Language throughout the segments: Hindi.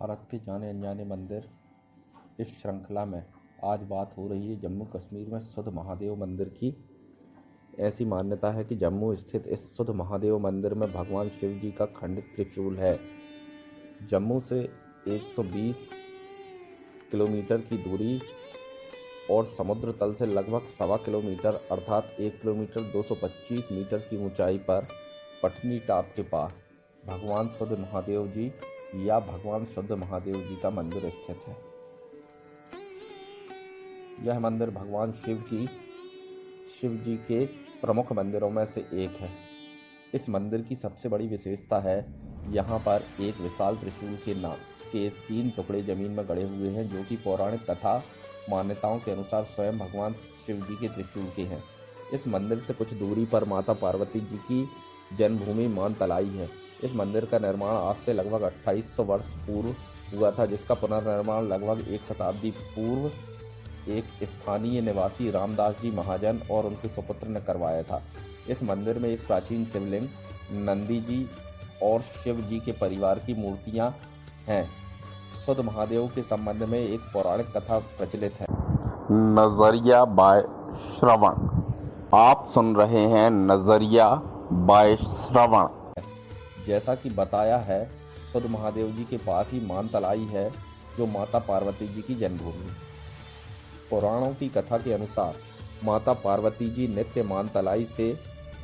भारत के जाने अनजाने मंदिर इस श्रृंखला में आज बात हो रही है जम्मू कश्मीर में सुध महादेव मंदिर की। ऐसी मान्यता है कि जम्मू स्थित इस सुध महादेव मंदिर में भगवान शिव जी का खंडित त्रिशूल है। जम्मू से 120 किलोमीटर की दूरी और समुद्र तल से लगभग 1.25 किलोमीटर अर्थात 1 किलोमीटर 225 मीटर की ऊंचाई पर पटनी टाप के पास भगवान सुध महादेव जी या भगवान शुद्ध महादेव जी का मंदिर स्थित है। यह मंदिर भगवान शिव जी के प्रमुख मंदिरों में से एक है। इस मंदिर की सबसे बड़ी विशेषता है यहाँ पर एक विशाल त्रिशूल के नाम के 3 टुकड़े जमीन में गड़े हुए हैं, जो कि पौराणिक कथा मान्यताओं के अनुसार स्वयं भगवान शिव जी के त्रिशूल के हैं। इस मंदिर से कुछ दूरी पर माता पार्वती जी की जन्मभूमि मानतलाई है। इस मंदिर का निर्माण आज से लगभग 2800 वर्ष पूर्व हुआ था, जिसका पुनर्निर्माण लगभग 1 शताब्दी पूर्व एक स्थानीय निवासी रामदास जी महाजन और उनके सुपुत्र ने करवाया था। इस मंदिर में एक प्राचीन शिवलिंग, नंदी जी और शिव जी के परिवार की मूर्तियां हैं। सुध महादेव के संबंध में एक पौराणिक कथा प्रचलित है। नजरिया बाय श्रवण। आप सुन रहे हैं नजरिया बाय श्रवण। जैसा कि बताया है, सुध महादेव जी के पास ही मानतलाई है, जो माता पार्वती जी की जन्मभूमि। पुराणों की कथा के अनुसार माता पार्वती जी नित्य मानतलाई से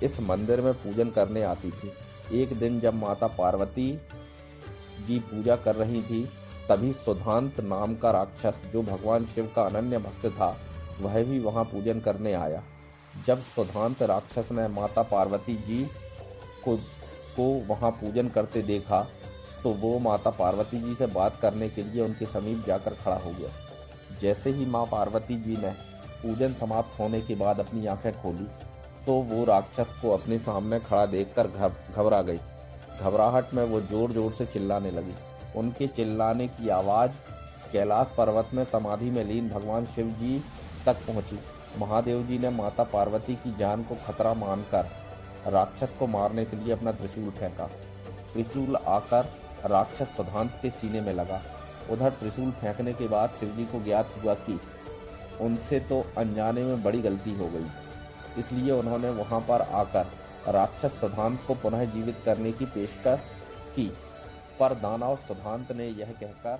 इस मंदिर में पूजन करने आती थी। एक दिन जब माता पार्वती जी पूजा कर रही थी, तभी सुधांत नाम का राक्षस, जो भगवान शिव का अनन्य भक्त था, वह भी वहां पूजन करने आया। जब सुधांत राक्षस ने माता पार्वती जी को वहां पूजन करते देखा, तो वो माता पार्वती जी से बात करने के लिए उनके समीप जाकर खड़ा हो गया। जैसे ही माँ पार्वती जी ने पूजन समाप्त होने के बाद अपनी आंखें खोली, तो वो राक्षस को अपने सामने खड़ा देखकर घबरा गई। घबराहट में वो जोर जोर से चिल्लाने लगी। उनके चिल्लाने की आवाज़ कैलाश पर्वत में समाधि में लीन भगवान शिव जी तक पहुंची। महादेव जी ने माता पार्वती की जान को खतरा मानकर राक्षस को मारने के लिए अपना त्रिशूल फेंका। त्रिशूल आकर राक्षस सुधांत के सीने में लगा। उधर त्रिशूल फेंकने के बाद शिव जी को ज्ञात हुआ कि उनसे तो अनजाने में बड़ी गलती हो गई, इसलिए उन्होंने वहां पर आकर राक्षस सुधांत को पुनः जीवित करने की पेशकश की, पर दानव सुधांत ने यह कहकर